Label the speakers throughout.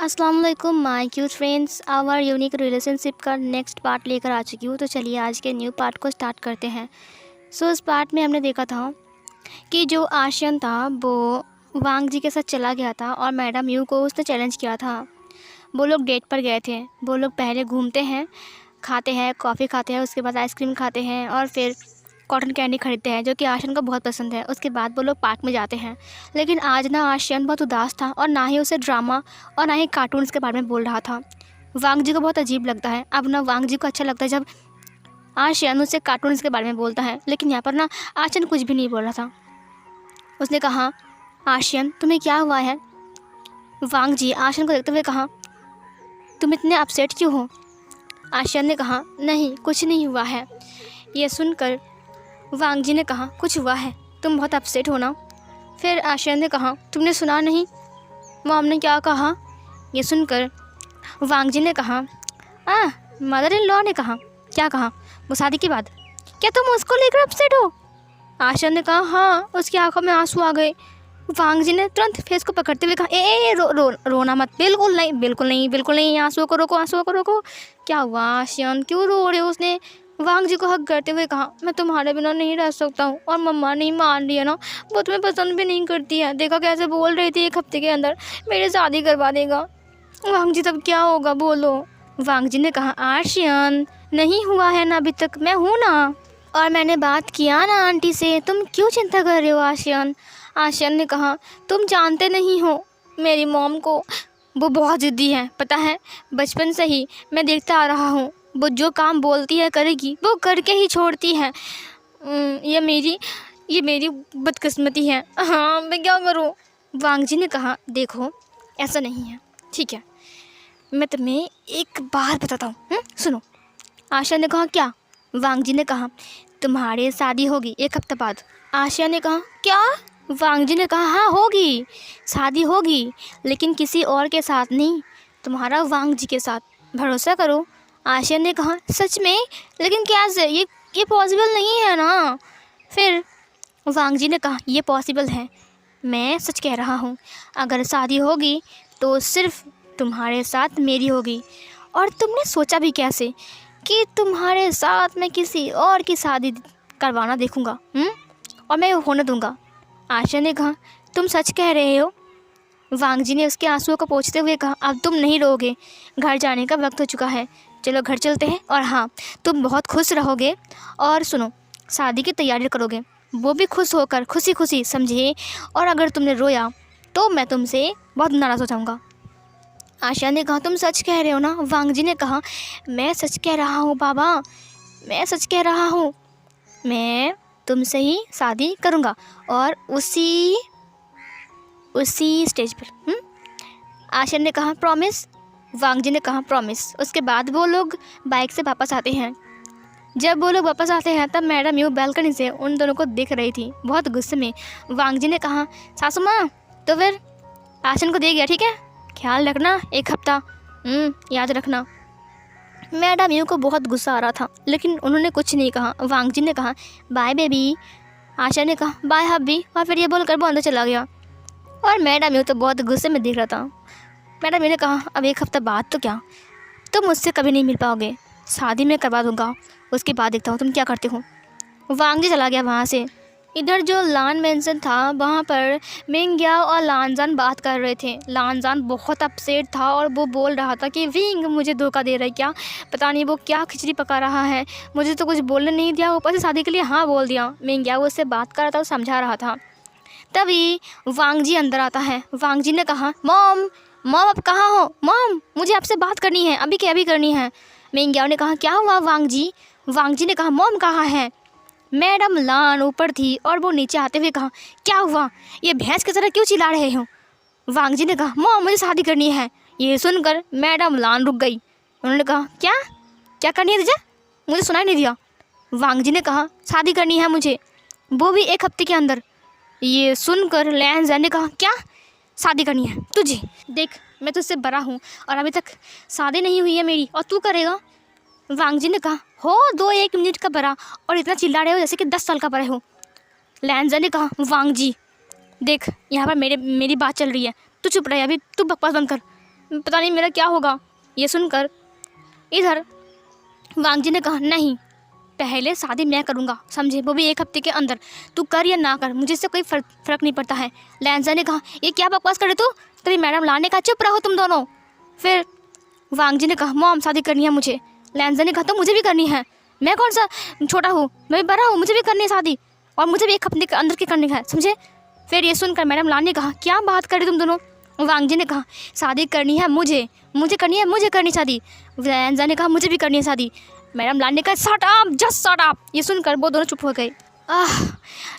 Speaker 1: अस्सलाम वालेकुम my cute friends. Our unique relationship का नेक्स्ट पार्ट लेकर आ चुकी हूँ। तो चलिए आज के न्यू पार्ट को स्टार्ट करते हैं। इस पार्ट में हमने देखा था कि जो आशियन था वो वांग जी के साथ चला गया था और मैडम यू को उसने चैलेंज किया था। वो लोग डेट पर गए थे। वो लोग पहले घूमते हैं, खाते हैं, कॉफ़ी खाते हैं, उसके बाद आइसक्रीम खाते हैं और फिर कॉटन कैंडी खरीदते हैं जो कि आशियन को बहुत पसंद है। उसके बाद वो लोग पार्क में जाते हैं। लेकिन आज ना आशियन बहुत उदास था और ना ही उसे ड्रामा और ना ही कार्टून्स के बारे में बोल रहा था। वांग जी को बहुत अजीब लगता है। अब ना वांग जी को अच्छा लगता है जब आशियन उससे कार्टून्स के बारे में बोलता है। लेकिन यहाँ पर ना आशियन कुछ भी नहीं बोल रहा था। उसने कहा, आशियन तुम्हें क्या हुआ है? वांग जी आशियन को देखते हुए कहा, तुम इतने अपसेट क्यों हो? आशियन ने कहा, नहीं कुछ नहीं हुआ है। ये सुनकर वांग जी ने कहा, कुछ हुआ है, तुम बहुत अपसेट हो ना? फिर आशियन ने कहा, तुमने सुना नहीं मॉम ने क्या कहा? ये सुनकर वांग जी ने कहा, मदर इन लॉ ने कहा। क्या कहा? वो शादी के बाद। क्या तुम उसको लेकर अपसेट हो? आशियन ने कहा, हाँ। उसकी आंखों में आंसू आ गए। वांग जी ने तुरंत फेस को पकड़ते हुए कहा, रोना मत। बिल्कुल नहीं, बिल्कुल नहीं, बिल्कुल नहीं। आंसुओं को रोको, आंसुओं को रोको। क्या हुआ आशियन, क्यों रो रहे हो? उसने वांग जी को हक करते हुए कहा, मैं तुम्हारे बिना नहीं रह सकता हूँ और मम्मा नहीं मान रही है ना, वो तुम्हें पसंद भी नहीं करती है। देखा कैसे बोल रही थी, 1 हफ्ते के अंदर मेरी शादी करवा देगा। वांग जी तब क्या होगा बोलो? वांग जी ने कहा, आशियन नहीं हुआ है ना अभी तक, मैं हूँ ना और मैंने बात किया ना आंटी से, तुम क्यों चिंता कर रहे हो आशियन? आशियन ने कहा, तुम जानते नहीं हो मेरी मॉम को, वो बहुत ज़िद्दी है, पता है। बचपन से ही मैं देखता आ रहा हूँ, वो जो काम बोलती है करेगी, वो करके ही छोड़ती है। ये मेरी बदकिस्मती है। हाँ, मैं क्या करूँ? वांग जी ने कहा, देखो ऐसा नहीं है, ठीक है, मैं तुम्हें एक बार बताता हूँ, सुनो। आशा ने कहा, क्या? वांग जी ने कहा, तुम्हारी शादी होगी 1 हफ्ते बाद। आशा ने कहा, क्या? वांग जी ने कहा, हाँ होगी, शादी होगी, लेकिन किसी और के साथ नहीं, तुम्हारा वांग जी के साथ, भरोसा करो। आशिया ने कहा, सच में? लेकिन कैसे? ये पॉसिबल नहीं है ना। फिर वांग जी ने कहा, ये पॉसिबल है, मैं सच कह रहा हूँ। अगर शादी होगी तो सिर्फ तुम्हारे साथ मेरी होगी। और तुमने सोचा भी कैसे कि तुम्हारे साथ मैं किसी और की शादी करवाना देखूँगा, और मैं होने दूँगा? आशा ने कहा, तुम सच कह रहे हो? वांग जी ने उसके आंसुओं को पोंछते हुए कहा, अब तुम नहीं रोगे, घर जाने का वक्त हो चुका है, चलो घर चलते हैं। और हाँ, तुम बहुत खुश रहोगे और सुनो, शादी की तैयारी करोगे, वो भी खुश होकर, खुशी खुशी, समझे। और अगर तुमने रोया तो मैं तुमसे बहुत नाराज़ हो जाऊँगा। आशा ने कहा, तुम सच कह रहे हो ना? वांग जी ने कहा, मैं सच कह रहा हूँ बाबा, मैं सच कह रहा हूँ, मैं तुमसे ही शादी करूँगा और उसी स्टेज पर। आशा ने कहा, प्रॉमिस? वांग जी ने कहा, प्रॉमिस। उसके बाद वो लोग बाइक से वापस आते हैं। जब वो लोग वापस आते हैं तब मैडम यू बालकनी से उन दोनों को देख रही थी, बहुत गुस्से में। वांग जी ने कहा, सासू माँ तो फिर आशन को दे गया, ठीक है, ख्याल रखना 1 हफ्ता, याद रखना। मैडम यू को बहुत गुस्सा आ रहा था लेकिन उन्होंने कुछ नहीं कहा। वांग जी ने कहा, बाय बेबी। आशा ने कहा, बाय हब्बी, और फिर ये बोलकर वो अंदर चला गया। और मैडम यू तो बहुत गुस्से में दिख रहा था। मैडम यू ने कहा, अब 1 हफ्ता बाद तो क्या, तुम मुझसे कभी नहीं मिल पाओगे, शादी में करवा दूंगा, उसके बाद देखता हूँ तुम क्या करते हो। वांग जी चला गया वहाँ से। इधर जो लान मेंशन था वहाँ पर मिंगया और लानजान बात कर रहे थे। लानजान बहुत अपसेट था और वो बोल रहा था कि विंग मुझे धोखा दे रहा है क्या, पता नहीं वो क्या खिचड़ी पका रहा है, मुझे तो कुछ बोलने नहीं दिया, ऊपर से शादी के लिए हाँ बोल दिया। मिंगया वो उससे बात कर रहा था और समझा रहा था। तभी वांग जी अंदर आता है। वांग जी ने कहा, मॉम आप कहाँ हो? मॉम मुझे आपसे बात करनी है, अभी के अभी करनी है। मिंगयाओ ने कहा, क्या हुआ वांग जी? वांग जी ने कहा, मॉम कहाँ है? मैडम लान ऊपर थी और वो नीचे आते हुए कहा, क्या हुआ, ये भैंस की तरह क्यों चिल्ला रहे हो? वांग जी ने कहा, मॉम मुझे शादी करनी है। ये सुनकर मैडम लान रुक गई। उन्होंने कहा, क्या करनी है तुझे? मुझे सुनाई नहीं दिया। वांग जी ने कहा, शादी करनी है मुझे, वो भी 1 हफ्ते के अंदर। ये सुनकर लैन जैन ने कहा, क्या शादी करनी है तुझे? देख मैं तुझसे बड़ा हूँ और अभी तक शादी नहीं हुई है मेरी, और तू करेगा? वांग जी ने कहा, हो 2-1 मिनट का बड़ा और इतना चिल्ला रहे हो जैसे कि 10 साल का बड़े हो। लैन जैन ने कहा, वांग जी देख यहाँ पर मेरी बात चल रही है, तू चुप रहे, अभी तू बकवास बंद कर, पता नहीं मेरा क्या होगा। ये सुनकर इधर वांग जी ने कहा नहीं, पहले शादी मैं करूँगा, समझे, वो भी 1 हफ्ते के अंदर। तू कर या ना कर, मुझे इससे कोई फ़र्क नहीं पड़ता है। लैंजा ने कहा ये क्या बकवास करे तू, तभी मैडम लाने का, चुप रहो तुम दोनों। फिर वांग जी ने कहा मॉम शादी करनी है मुझे। लैंजा ने कहा तो मुझे भी करनी है, मैं कौन सा छोटा हूँ, मैं भी बड़ा हूँ, मुझे भी करनी है शादी, और मुझे भी 1 हफ्ते के अंदर की करनी है, समझे। फिर ये सुनकर मैडम लान ने कहा क्या बात कर रही तुम दोनों। वांग जी ने कहा शादी करनी है मुझे करनी है, मुझे करनी शादी। लैंजा ने कहा मुझे भी करनी है शादी। मैडम लान ने कहा shut up, just shut up. ये सुनकर वो दोनों चुप हो गए।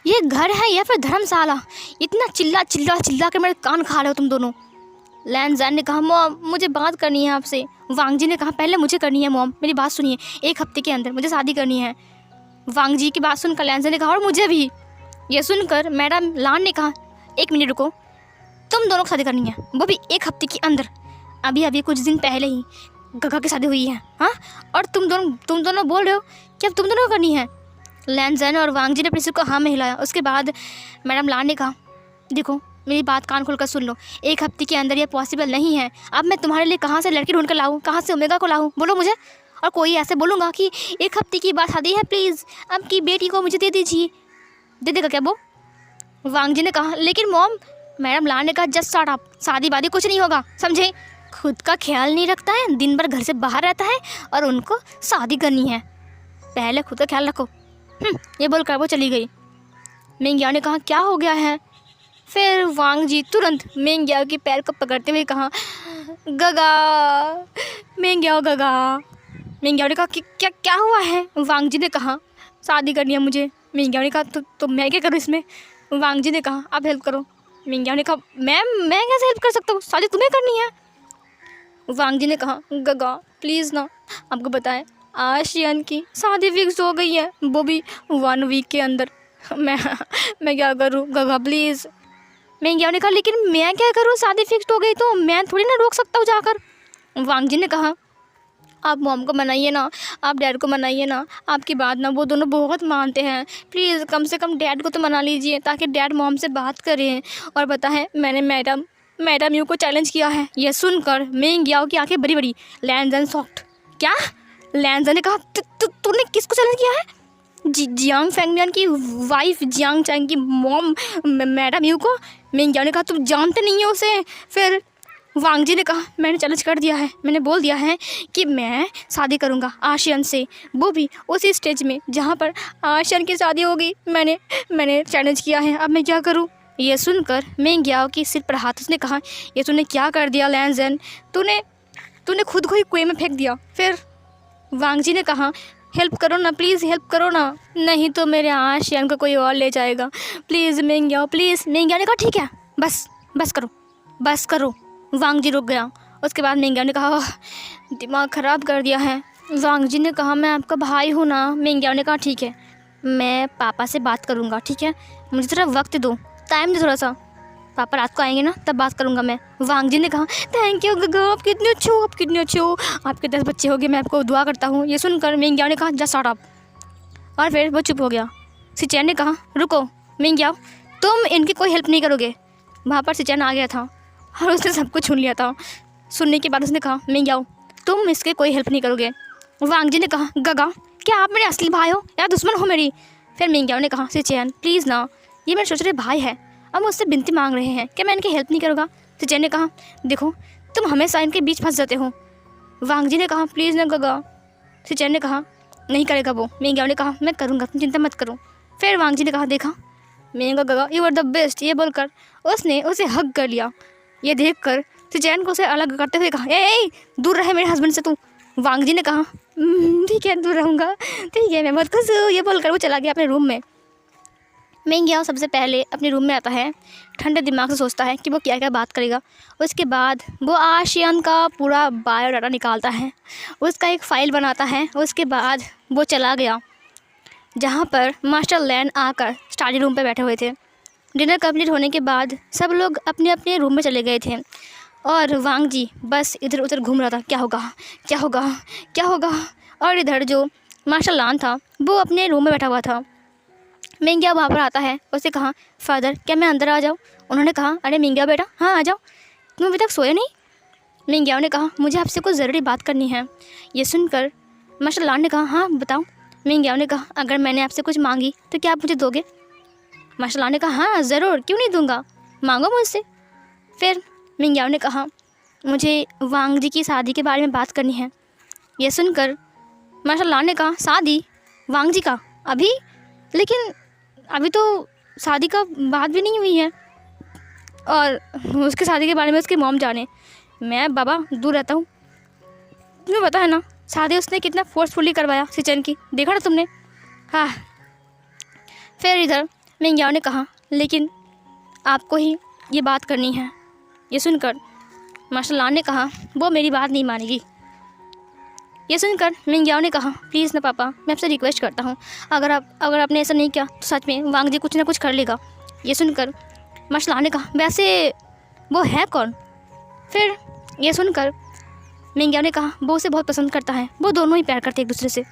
Speaker 1: ये घर है या फिर धर्मशाला, इतना चिल्ला चिल्ला चिल्ला कर मेरे कान खा रहे हो तुम दोनों। लैंजा ने कहा मॉम मुझे बात करनी है आपसे। वांग जी ने कहा पहले मुझे करनी है मॉम, मेरी बात सुनिए, 1 हफ्ते के अंदर मुझे शादी करनी है। वांग जी की बात सुनकर लैंजा ने कहा और मुझे भी। ये सुनकर मैडम लान ने कहा 1 मिनट रुको, तुम दोनों को शादी करनी है, वो भी 1 हफ्ते के अंदर। अभी कुछ दिन पहले ही गगा की शादी हुई है, हाँ, और तुम दोनों बोल रहे हो कि अब तुम दोनों को करनी है। लैंजन और वांग जी ने अपने सिर को हाँ में हिलाया। उसके बाद मैडम लान ने कहा देखो मेरी बात कान खोल कर सुन लो, 1 हफ्ते के अंदर ये पॉसिबल नहीं है। अब मैं तुम्हारे लिए कहाँ से लड़की ढूंढ कर लाऊँ, कहाँ से ओमेगा को लाऊँ, बोलो मुझे। और कोई ऐसे बोलूँगा कि 1 हफ्ते की बात शादी है, प्लीज़ आपकी बेटी को मुझे दे दीजिए, दे देगा क्या वो। वांग जी ने कहा लेकिन मॉम। मैडम लान ने कहा जस्ट शट अप, शादी वादी कुछ नहीं होगा, समझे। खुद का ख्याल नहीं रखता है, दिन भर घर से बाहर रहता है, और उनको शादी करनी है, पहले खुद का ख्याल रखो। ये बोलकर वो चली गई। मेंग्याओ ने कहा क्या हो गया है। फिर वांग जी तुरंत मेंग्याओ के पैर को पकड़ते हुए कहा गगा, मेंग्याओ गगा। मेंग्याओ ने कहा कि क्या हुआ है। वांग जी ने कहा शादी करनी है मुझे। मेंग्याओ ने कहा तो मैं क्या करूँ इसमें। वांग जी ने कहा आप हेल्प करो। मेंग्याओ ने कहा मैं कैसे हेल्प कर सकता हूँ, शादी तुम्हें करनी है। वांग जी ने कहा गगा प्लीज़ ना, आपको बताएं आशियान की शादी फिक्स हो गई है, वो भी 1 वीक के अंदर। मैं क्या करूँ गगा प्लीज़। मेंग्याओ ने कहा लेकिन मैं क्या करूँ, शादी फिक्स हो गई तो मैं थोड़ी ना रोक सकता हूँ जाकर। वांग जी ने कहा आप मॉम को मनाइए ना, आप डैड को मनाइए ना, आपकी बात ना वो दोनों बहुत मानते हैं, प्लीज़ कम से कम डैड को तो मना लीजिए ताकि डैड मॉम से बात करें। और बताएं मैंने मैडम यू को चैलेंज किया है। यह सुनकर मेंग्याओ की आंखें बड़ी बड़ी। लैंजन सॉफ्ट क्या। लैंजन ने कहा तूने किसको चैलेंज किया है। जियांग फैंगमियान की वाइफ जियांग चैंग की मॉम मैडम यू को। मेंग्याओ ने कहा तुम जानते नहीं हो उसे। फिर वांग जी ने कहा मैंने चैलेंज कर दिया है, मैंने बोल दिया है कि मैं शादी करूंगा आशियन से, वो भी उसी स्टेज में जहाँ पर आशियन की शादी होगी। मैंने चैलेंज किया है, अब मैं क्या करूं। ये सुनकर मेंग्याओ की सिर पर हाथ उसने कहा ये तूने क्या कर दिया लैंजन, तूने खुद को ही कुएं में फेंक दिया। फिर वांग जी ने कहा हेल्प करो ना प्लीज़, हेल्प करो ना, नहीं तो मेरे आशियन को कोई और ले जाएगा, प्लीज़ मेंग्याओ प्लीज़। मेंग्याओ ने कहा ठीक है बस करो। वांग जी रुक गया। उसके बाद मेंग्याओ ने कहा दिमाग ख़राब कर दिया है। वांग जी ने कहा मैं आपका भाई हूँ ना। मेंग्याओ ने कहा ठीक है मैं पापा से बात करूँगा, ठीक है मुझे थोड़ा वक्त दो, टाइम दो थोड़ा सा, पापा रात को आएंगे ना तब बात करूँगा मैं। वांग जी ने कहा थैंक यू गगा, आप कितने अच्छे हो, आपके 10 बच्चे हो गए, मैं आपको दुआ करता हूँ। ये सुनकर मेंग्याओ ने कहा जस्ट शट अप, और फिर वो चुप हो गया। सिचैन ने कहा रुको मेंग्याओ, तुम इनकी कोई हेल्प नहीं करोगे। वहाँ पर सिचैन आ गया था और उसने सब कुछ सुन लिया था। सुनने के बाद उसने कहा मेंग्याओ तुम इसके कोई हेल्प नहीं करोगे। वांग जी ने कहा गगा क्या आप मेरे असली भाई हो या दुश्मन हो मेरी। फिर मेंग्याओ ने कहा सिचैन प्लीज़ ना, ये मेरे छोटे भाई है, अब मुझसे विनती मांग रहे हैं कि मैं इनकी हेल्प नहीं करूँगा। सिचैन ने कहा देखो तुम हमेशा इनके बीच फंस जाते हो। वांग जी ने कहा प्लीज़ ना गगा। सिचैन ने कहा नहीं करेगा वो। मेंग्याओ ने कहा मैं करूँगा, तुम चिंता मत करो। फिर वांग जी ने कहा देखा मेंगा गगा यू आर द बेस्ट। ये बोलकर उसने उसे हग कर लिया। ये देखकर सिचैन को उसे अलग करते हुए कहा ए दूर रहे मेरे हस्बैंड से तू। वांग जी ने कहा ठीक है दूर रहूँगा, ठीक है मैं बहुत खुश हूँ। ये बोलकर वो चला गया अपने रूम में। मेंग्याओ सबसे पहले अपने रूम में आता है, ठंडे दिमाग से सोचता है कि वो क्या क्या बात करेगा। उसके बाद वो आशियान का पूरा बायोडाटा निकालता है, उसका एक फ़ाइल बनाता है। उसके बाद वो चला गया जहाँ पर मास्टर लैन आकर स्टडी रूम पर बैठे हुए थे। डिनर कंप्लीट होने के बाद सब लोग अपने अपने रूम में चले गए थे और वांग जी बस इधर उधर घूम रहा था, क्या होगा। और इधर जो मास्टर लान था वो अपने रूम में बैठा हुआ था। मेंग्याओ वहाँ पर आता है, उससे कहा फादर क्या मैं अंदर आ जाऊँ। उन्होंने कहा अरे मेंग्याओ बेटा हाँ आ जाओ, तुम अभी तक सोए नहीं। मिंग याओ ने कहा, मुझे आपसे कुछ ज़रूरी बात करनी है। ये सुनकर मार्शल लॉ ने कहा, हाँ बताओ। मिंग याओ ने कहा, अगर मैंने आपसे कुछ मांगी तो क्या आप मुझे दोगे? मार्शल लॉ ने कहा, हाँ ज़रूर, क्यों नहीं दूंगा, मांगो मुझसे। फिर मिंग याओ ने कहा, मुझे वांग जी की शादी के बारे में बात करनी है। ये सुनकर मार्शल लॉ ने कहा, शादी वांग जी का अभी? लेकिन अभी तो शादी का बात भी नहीं हुई है, और उसकी शादी के बारे में उसकी मॉम जाने, मैं बाबा दूर रहता हूँ। तुम्हें पता है ना शादी उसने कितना फोर्सफुली करवाया सिचन की, देखा ना तुमने? हाँ। फिर इधर मिंग याओ ने कहा, लेकिन आपको ही ये बात करनी है। ये सुनकर मार्शल लॉ ने कहा, वो मेरी बात नहीं मानेगी। ये सुनकर मिंग याओ ने कहा, प्लीज़ ना पापा, मैं आपसे रिक्वेस्ट करता हूँ, अगर आपने ऐसा नहीं किया तो सच में वांग जी कुछ ना कुछ कर लेगा। ये सुनकर मार्शल लॉ ने कहा, वैसे वो है कौन? फिर ये सुनकर मिंग याओ ने कहा, वो उसे बहुत पसंद करता है, वो दोनों ही प्यार करते एक दूसरे से।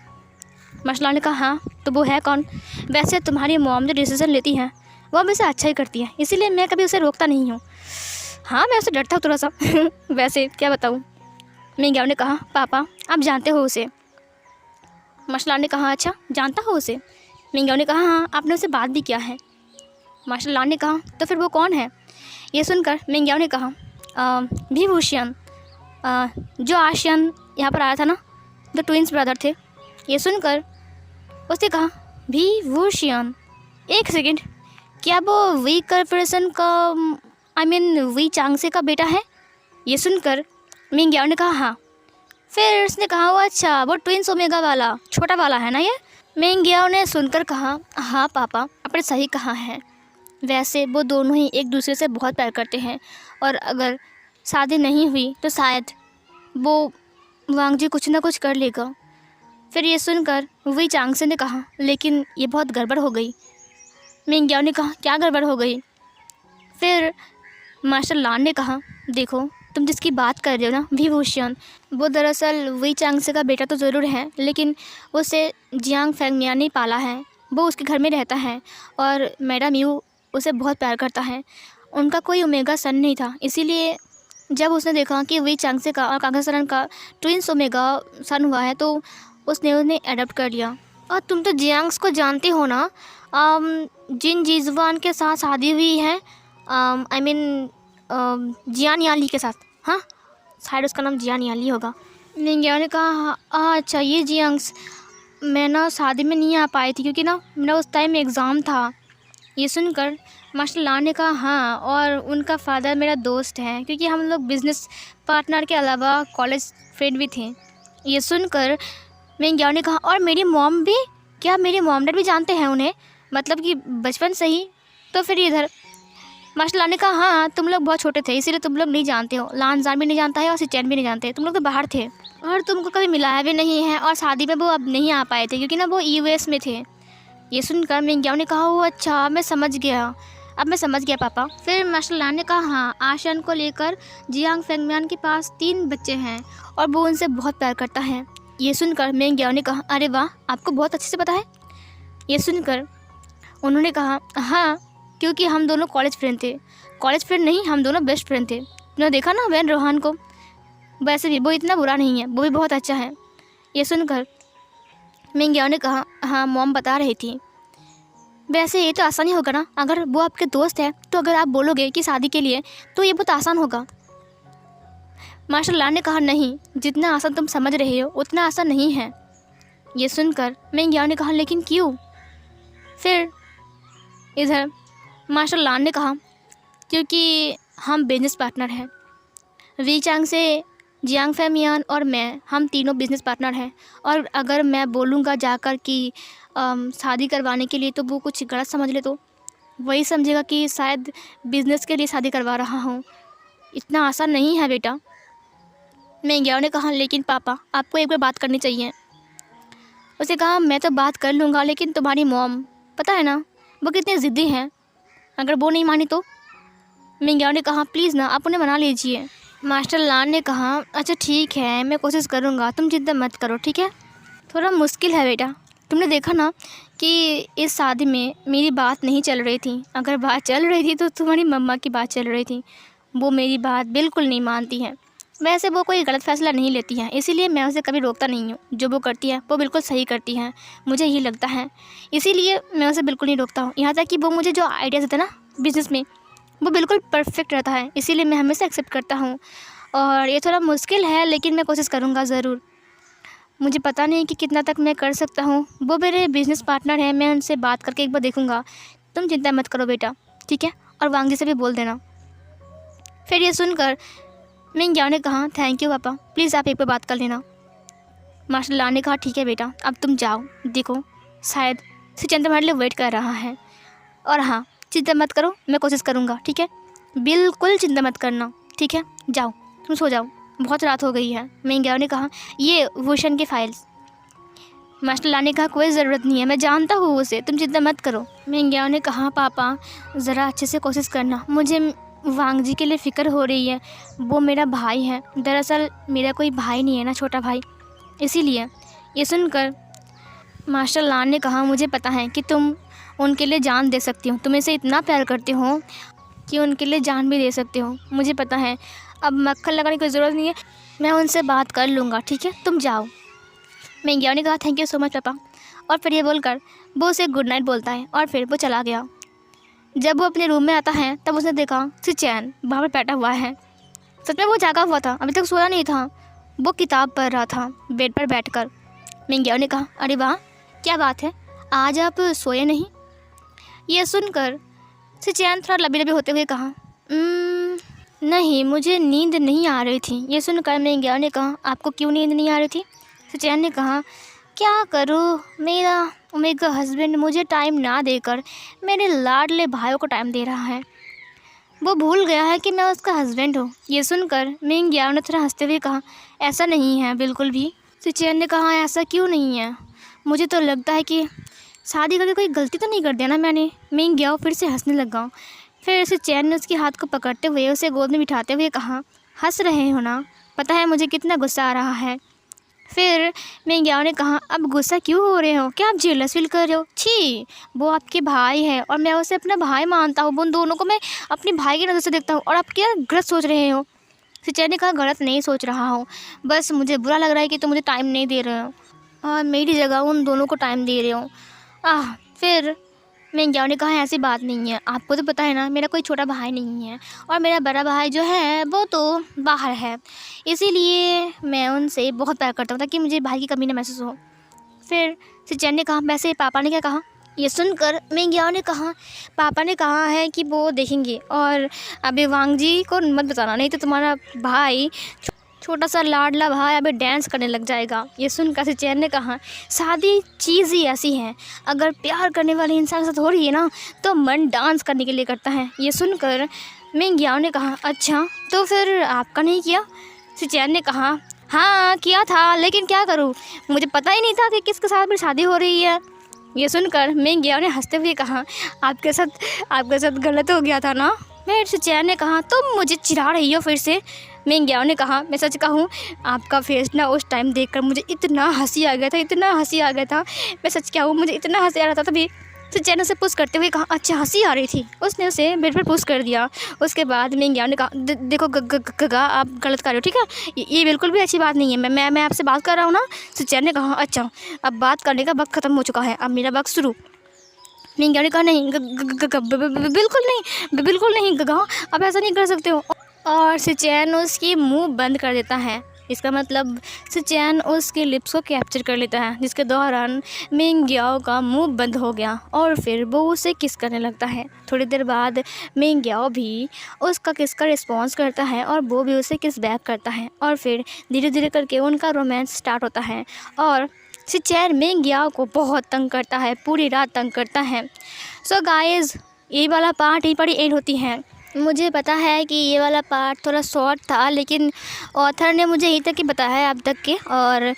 Speaker 1: मार्शल लॉ ने कहा, हाँ तो वो है कौन? वैसे तुम्हारी मॉम जो डिसीजन लेती हैं वो हमेशा अच्छा ही करती है, इसीलिए मैं कभी उसे रोकता नहीं हूँ। हाँ मैं उसे डरता हूँ थोड़ा सा वैसे क्या बताऊँ। मिंग याओ ने कहा, पापा आप जानते हो उसे? मार्शल लॉ ने कहा, अच्छा जानता हो उसे? मिंग याओ ने कहा, हाँ आपने उससे बात भी किया है। मार्शल लॉ ने कहा, तो फिर वो कौन है? ये सुनकर मिंग याओ ने कहा, विभूषण, जो आशियन यहाँ पर आया था ना, जो ट्विंस ब्रदर थे। ये सुनकर उसने कहा, विभूषण, एक सेकंड, क्या वो वी कॉर्पोरेशन का वी चांगसे का बेटा है? ये सुनकर मिंग याओ ने कहा, हाँ। फिर उसने कहा, वो अच्छा वो ट्विंस ओमेगा वाला छोटा वाला है ना ये? मिंग याओ ने सुनकर कहा, हाँ पापा आपने सही कहा है, वैसे वो दोनों ही एक दूसरे से बहुत प्यार करते हैं, और अगर शादी नहीं हुई तो शायद वो वांग जी कुछ ना कुछ कर लेगा। फिर ये सुनकर वी चांगसे ने कहा, लेकिन ये बहुत गड़बड़ हो गई। मिंग याओ ने कहा, क्या गड़बड़ हो गई? फिर मार्शल लॉ ने कहा, देखो तुम जिसकी बात कर रहे हो ना विभूषण, वो दरअसल वी चांगसे का बेटा तो ज़रूर है, लेकिन उसे जियांग फेंगमियान ने पाला है, वो उसके घर में रहता है, और मैडम यू उसे बहुत प्यार करता है। उनका कोई ओमेगा सन नहीं था, इसीलिए जब उसने देखा कि वी चांगसे का और कांगसरन का ट्विंस ओमेगा सन हुआ है तो उसने उन्हें अडॉप्ट कर लिया। और तुम तो जियांग्स को जानते हो ना, जिन जीजवान के साथ शादी हुई है, जियान याली के साथ। हाँ शायद उसका नाम जियान याली होगा। मिंग याओ ने कहा, अच्छा ये जियांग्स, मैं ना शादी में नहीं आ पाई थी क्योंकि ना मेरा उस टाइम एग्ज़ाम था। ये सुनकर मार्शल लॉ ने कहा, हाँ और उनका फ़ादर मेरा दोस्त है, क्योंकि हम लोग बिज़नेस पार्टनर के अलावा कॉलेज फ्रेंड भी थे। ये सुनकर मिंग याओ ने कहा, और मेरी मॉम भी? क्या मेरे मॉम डैड भी जानते हैं उन्हें, मतलब कि बचपन से ही? तो फिर इधर मार्शल लॉ ने कहा, हाँ तुम लोग बहुत छोटे थे इसीलिए तुम लोग नहीं जानते हो, लानजान भी नहीं जानता है और सिचैन भी नहीं जानते, तुम लोग तो बाहर थे और तुमको कभी मिलाया भी नहीं है, और शादी में वो अब नहीं आ पाए थे क्योंकि ना वो यूएस में थे। ये सुनकर मिंग याओ ने कहा, वो अच्छा मैं समझ गया, अब मैं समझ गया पापा। फिर मार्शल लॉ ने कहा, हाँ आशियन को लेकर जियांग फेंगमियान के पास 3 बच्चे हैं और वो उनसे बहुत प्यार करता है। ये सुनकर मिंग याओ ने कहा, अरे वाह आपको बहुत अच्छे से पता है। ये सुनकर उन्होंने कहा, हाँ क्योंकि हम दोनों कॉलेज फ्रेंड थे, कॉलेज फ्रेंड नहीं हम दोनों बेस्ट फ्रेंड थे। तुमने देखा ना वैन रोहान को, वैसे भी वो इतना बुरा नहीं है, वो भी बहुत अच्छा है। ये सुनकर मिंग याओ ने कहा, हाँ मॉम बता रही थी। वैसे ये तो आसान ही होगा ना, अगर वो आपके दोस्त है तो अगर आप बोलोगे कि शादी के लिए तो ये बहुत आसान होगा। मार्शल लॉ ने कहा, नहीं जितना आसान तुम समझ रहे हो उतना आसान नहीं है। ये सुनकर मिंग याओ ने कहा, लेकिन क्यों? फिर इधर मार्शल लॉ ने कहा, क्योंकि हम बिजनेस पार्टनर हैं, वी चांग से जियांग फेंगमियान और मैं, हम तीनों बिजनेस पार्टनर हैं, और अगर मैं बोलूँगा जाकर कि शादी करवाने के लिए तो वो कुछ गलत समझ ले तो वही समझेगा कि शायद बिज़नेस के लिए शादी करवा रहा हूँ। इतना आसान नहीं है बेटा। मिंग याओ ने कहा, लेकिन पापा आपको एक बार बात करनी चाहिए। उसे कहा, मैं तो बात कर लूँगा लेकिन तुम्हारी मॉम पता है ना वो कितनी ज़िद्दी हैं, अगर वो नहीं मानी तो? मिंग याओ ने कहा, प्लीज़ ना आप उन्हें मना लीजिए। मास्टर लॉ ने कहा, अच्छा ठीक है मैं कोशिश करूँगा, तुम चिंता मत करो ठीक है। थोड़ा मुश्किल है बेटा, तुमने देखा ना कि इस शादी में मेरी बात नहीं चल रही थी, अगर बात चल रही थी तो तुम्हारी मम्मा की बात चल रही थी, वो मेरी बात बिल्कुल नहीं मानती हैं। वैसे वो कोई गलत फ़ैसला नहीं लेती हैं, इसीलिए मैं उसे कभी रोकता नहीं हूँ। जो वो करती है वो बिल्कुल सही करती हैं, मुझे यही लगता है, इसीलिए मैं उसे बिल्कुल नहीं रोकता हूँ। यहाँ तक कि वो मुझे जो आइडियाज़ देते हैं ना बिज़नेस में, वो बिल्कुल परफेक्ट रहता है, इसीलिए मैं हमेशा एक्सेप्ट करता हूँ। और ये थोड़ा मुश्किल है, लेकिन मैं कोशिश करूँगा ज़रूर। मुझे पता नहीं कि कितना तक मैं कर सकता हूँ। वो मेरे बिज़नेस पार्टनर हैं, मैं उनसे बात करके एक बार देखूँगा। तुम चिंता मत करो बेटा, ठीक है? और वांग जी से भी बोल देना। फिर ये सुनकर मिंग याओ ने कहा, थैंक यू पापा, प्लीज़ आप एक बार बात कर लेना। मार्शल लॉ ने कहा, ठीक है बेटा, अब तुम जाओ, देखो शायद सिचेन तुम्हारे लिए वेट कर रहा है। और हाँ, चिंता मत करो, मैं कोशिश करूँगा, ठीक है? बिल्कुल चिंता मत करना, ठीक है? जाओ, तुम सो जाओ, बहुत रात हो गई है। मिंग याओ ने कहा, ये वूशन की फाइल्स। मास्टर लॉ ने कहा, कोई ज़रूरत नहीं है, मैं जानता हूँ उसे, तुम चिंता मत करो। मिंग याओ ने कहा, पापा ज़रा अच्छे से कोशिश करना, मुझे वांग जी के लिए फ़िक्र हो रही है। वो मेरा भाई है, दरअसल मेरा कोई भाई नहीं है ना, छोटा भाई, इसीलिए। ये सुनकर मास्टर लॉ ने कहा, मुझे पता है कि तुम उनके लिए जान दे सकती हो, तुम इसे इतना प्यार करते हो कि उनके लिए जान भी दे सकते हो, मुझे पता है। अब मक्खन लगाने की ज़रूरत नहीं है, मैं उनसे बात कर लूँगा, ठीक है? तुम जाओ। मिंग याओ ने कहा, थैंक यू सो मच पापा। और फिर ये बोलकर वो उसे गुड नाइट बोलता है और फिर वो चला गया। जब वो अपने रूम में आता है तब उसने देखा सिचेन वहाँ पर बैठा हुआ है। सच में वो जागा हुआ था, अभी तक सोया नहीं था, वो किताब पढ़ रहा था बेड पर बैठकर। मिंग याओ ने कहा, अरे वाह, क्या बात है, आज आप सोए नहीं? ये सुनकर सिचेन थोड़ा लबी लबी होते हुए कहा, नहीं, मुझे नींद नहीं आ रही थी। ये सुनकर मिंग याओ ने कहा, आपको क्यों नींद नहीं आ रही थी? सिचेन ने कहा, क्या करूँ, मेरा हस्बैंड मुझे टाइम ना देकर मेरे लाडले भाइयों को टाइम दे रहा है। वो भूल गया है कि मैं उसका हस्बैंड हूँ। ये सुनकर मिंग याओ ने थोड़ा हंसते हुए कहा, ऐसा नहीं है बिल्कुल भी। सिचेन ने कहा, ऐसा क्यों नहीं है? मुझे तो लगता है कि शादी करके कोई गलती तो नहीं कर दिया ना मैंने। मिंग याओ फिर से हंसने लगा। फिर सिचेन ने उसके हाथ को पकड़ते हुए उसे गोद में बिठाते हुए कहा, हंस रहे हो ना? पता है मुझे कितना गुस्सा आ रहा है। फिर मिंग याओ ने कहा, अब गुस्सा क्यों हो रहे हो? क्या आप जेलस फील कर रहे हो? छी, वो आपके भाई है और मैं उसे अपना भाई मानता हूँ। उन दोनों को मैं अपने भाई की नज़र से देखता हूँ और आप क्या गलत सोच रहे हो? सिचेन ने कहा, गलत नहीं सोच रहा हूँ, बस मुझे बुरा लग रहा है कि तुम मुझे टाइम नहीं दे रहे हो और मेरी जगह उन दोनों को टाइम दे रहे हो। फिर मिंग याओ ने कहा, ऐसी बात नहीं है, आपको तो पता है ना मेरा कोई छोटा भाई नहीं है और मेरा बड़ा भाई जो है वो तो बाहर है, इसीलिए मैं उनसे बहुत प्यार करता हूँ ताकि मुझे भाई की कमी ना महसूस हो। फिर सिचेन ने कहा, वैसे पापा ने क्या कहा? ये सुनकर मिंग याओ ने कहा, पापा ने कहा है कि वो देखेंगे और अभी वांग जी को मत बताना, नहीं तो तुम्हारा भाई, छोटा सा लाडला भाई, अभी डांस करने लग जाएगा। ये सुनकर सिचेन ने कहा, शादी चीज़ ही ऐसी है, अगर प्यार करने वाले इंसान के साथ हो रही है ना तो मन डांस करने के लिए करता है। ये सुनकर मिंग याओ ने कहा, अच्छा तो फिर आपका नहीं किया? सिचेन ने कहा, हाँ किया था, लेकिन क्या करूँ, मुझे पता ही नहीं था कि किसके साथ मेरी शादी हो रही है। ये सुनकर मिंग याओ ने हंसते हुए कहा, आपके साथ गलत हो गया था ना? फिर सिचेन ने कहा, तुम मुझे चिढ़ा रही हो फिर से? मिंग याओ ने कहा, मैं सच कहूँ, आपका फेस ना उस टाइम देखकर मुझे इतना हंसी आ गया था, मैं सच कहूँ, मुझे इतना हंसी आ रहा था। तभी सिचेन उसे पुश करते हुए कहा, अच्छा हंसी आ रही थी? उसने उसे बेड पर पुश कर दिया। उसके बाद मिंग याओ ने कहा, देखो गगा, आप गलत कर रहे हो, ठीक है? ये बिल्कुल भी अच्छी बात नहीं है, मैं आपसे बात कर रहा हूँ ना। सिचेन ने कहा, अच्छा अब बात करने का वक्त ख़त्म हो चुका है, अब मेरा वक्त शुरू। मिंग याओ ने कहा, नहीं बिल्कुल नहीं गगा, आप ऐसा नहीं कर सकते हो। और सिचेन उसकी मुंह बंद कर देता है, इसका मतलब सिचेन उसके लिप्स को कैप्चर कर लेता है, जिसके दौरान मिंग याओ का मुंह बंद हो गया और फिर वो उसे किस करने लगता है। थोड़ी देर बाद मिंग याओ भी उसका किस का रिस्पॉन्स करता है और वो भी उसे किस बैक करता है और फिर धीरे धीरे करके उनका रोमांस स्टार्ट होता है और सिचेन मिंग याओ को बहुत तंग करता है, पूरी रात तंग करता है। सो गाइज़, ये वाला पार्ट यहीं पर ही एंड होती है। मुझे पता है कि ये वाला पार्ट थोड़ा शॉर्ट था, लेकिन ऑथर ने मुझे यहीं तक ही बताया है अब तक के, और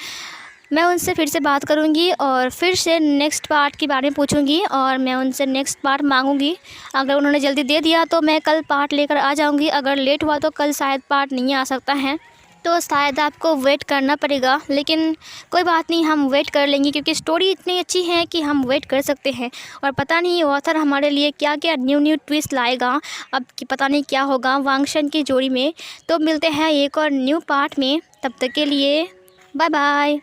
Speaker 1: मैं उनसे फिर से बात करूँगी और फिर से नेक्स्ट पार्ट के बारे में पूछूंगी और मैं उनसे नेक्स्ट पार्ट मांगूंगी। अगर उन्होंने जल्दी दे दिया तो मैं कल पार्ट लेकर आ जाऊंगी, अगर लेट हुआ तो कल शायद पार्ट नहीं आ सकता है। तो शायद आपको वेट करना पड़ेगा, लेकिन कोई बात नहीं, हम वेट कर लेंगे क्योंकि स्टोरी इतनी अच्छी है कि हम वेट कर सकते हैं। और पता नहीं ऑथर हमारे लिए क्या क्या न्यू ट्विस्ट लाएगा, अब कि पता नहीं क्या होगा वांग शन की जोड़ी में। तो मिलते हैं एक और न्यू पार्ट में, तब तक के लिए बाय बाय।